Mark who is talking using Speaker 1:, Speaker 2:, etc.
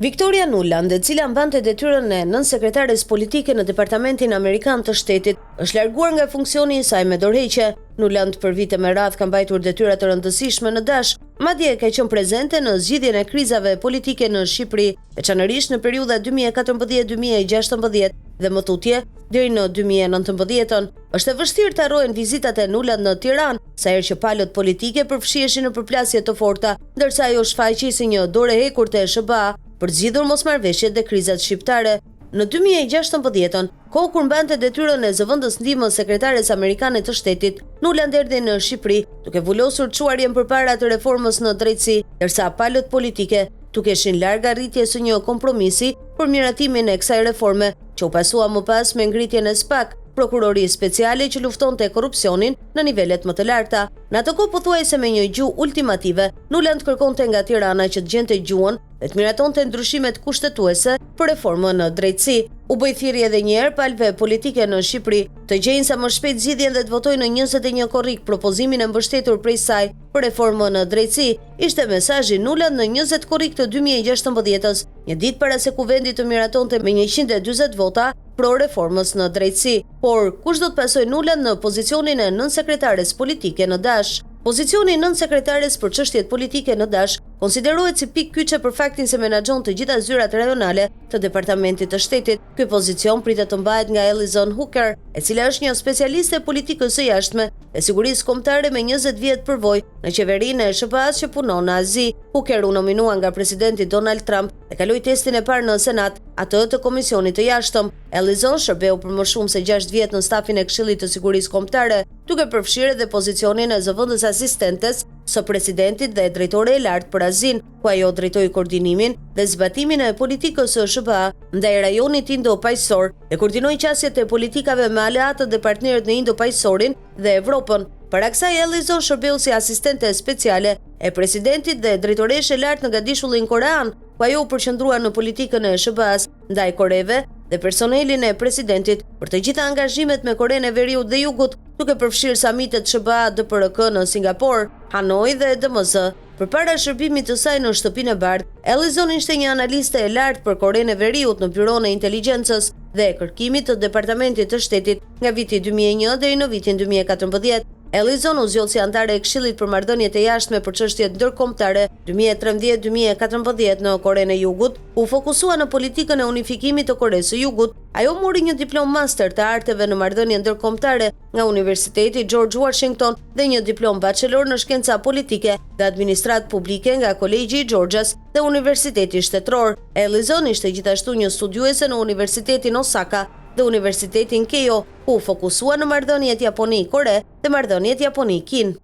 Speaker 1: Victoria Nuland, e cila mbante detyrën e nënsekretares politike në Departamentin Amerikan të Shtetit, është larguar nga funksioni i saj me dorëheqje. Nuland për vite me radhë ka mbajtur detyra të rëndësishme në Dash, madje ka qenë prezente në zgjidhjen e krizave politike në Shqipëri, veçanërisht në periudha 2014-2016 dhe më tutje deri në 2019. Është e vështirë të harrohen vizitat e Nuland në Tiranë, sa herë që palët politike përfshiheshin në përplasje të forta, ndërsa ajo shfaqej si një dorë e hekur të SBA për zgjidhur mosmarrëveshjet dhe krizat shqiptare. Në 2016, kohë kur mbante detyrën e zëvendës ndihmës sekretares amerikane të Shtetit, Nuland erdhi në Shqipëri, duke vulosur çuarjen përpara të reformës në drejtësi, ndërsa palët politike dukeshin larg arritjes së një kompromisi për miratimin e kësaj reforme, që u pasua më pas me ngritjen e SPAK, prokurori speciale që luftonte korrupsionin në nivelet më të larta. Në atë kohë pothuajse me një gjuhë ultimative, Nuland kërkonte nga Tirana që të gjente gjuhën dhe të miratonte ndryshimet kushtetuese për reformën në drejtësi. U bë thirrje edhe një herë palëve politike në Shqipëri të gjejnë sa më shpejt zgjidhjen dhe të votojnë në 21 korrik propozimin e mbështetur prej saj për reformën në drejtësi. Ishte mesazhi Nuland në 20 korrik të 2016-s, një ditë para se kuvendi të miratonte me 140 vota pro reformës në drejtësi. Por kush do të pasojë Nuland në pozicionin e nënsekretares politike në Dash? Pozicioni i nënsekretares për çështjet politike në Dash konsiderohet si pikë kyçe për faktin se menaxhon të gjitha zyrat rajonale të Departamentit të Shtetit. Ky pozicion pritet të mbahet nga Alison Hooker, e cila është një specialiste e politikës së jashtme e sigurisë kombëtare me 20 vjet përvojë në qeverinë e SBA-s që punon në Azi. Hooker u nominua nga presidenti Donald Trump dhe kaloi testin e parë në Senat, atë të Komisionit të Jashtëm. Alison shërbeu për më shumë se 6 vjet në stafin e Këshillit të Sigurisë Kombëtare, duke përfshirë edhe pozicionin e zëvendës asistentes së presidentit dhe drejtore e lartë për Azin, ku ajo drejtoi koordinimin dhe zbatimin e politikës së SBA ndaj rajonit Indo-Paqësor dhe koordinoi qasjet e politikave me aleatët dhe partnerët në Indo-Paqësorin dhe Evropën. Para kësaj, Alison shërbeu si asistente speciale e presidentit dhe drejtoreshe e lartë në Gadishullin Korean, ku ajo u përqendrua në politikën e SBA-s ndaj Koreve dhe personelin e presidentit për të gjitha angazhimet me Korenë e Veriut dhe Jugut, duke përfshirë samitet SBA DPRK në Singapur, Hanoi dhe DMZ. Përpara shërbimit të saj në Shtëpinë e Bardhë, Alison ishte një analiste e lartë për Korenë e Veriut në Byronë e Inteligjencës dhe kërkimit të Departamentit të Shtetit nga viti 2001 deri në vitin 2014. Alison u zgjodh si antare e Këshillit për marrëdhëniet e jashtme për çështjet ndërkombëtare 2013-2014 në Korenë e Jugut, u fokusua në politikën e unifikimit të Koresë së Jugut. Ajo mori një diplomë master të arteve në marrëdhënie ndërkombëtare nga Universiteti George Washington dhe një diplomë bachelor në shkenca politike dhe administratë publike nga Kolegji i Georgias dhe Universiteti Shtetëror. Alison ishte gjithashtu një studiuese në Universitetin Osaka dhe Universitetin Keio, ku fokusua në marrëdhëniet Japoni-Kore dhe marrëdhëniet Japoni-Kin.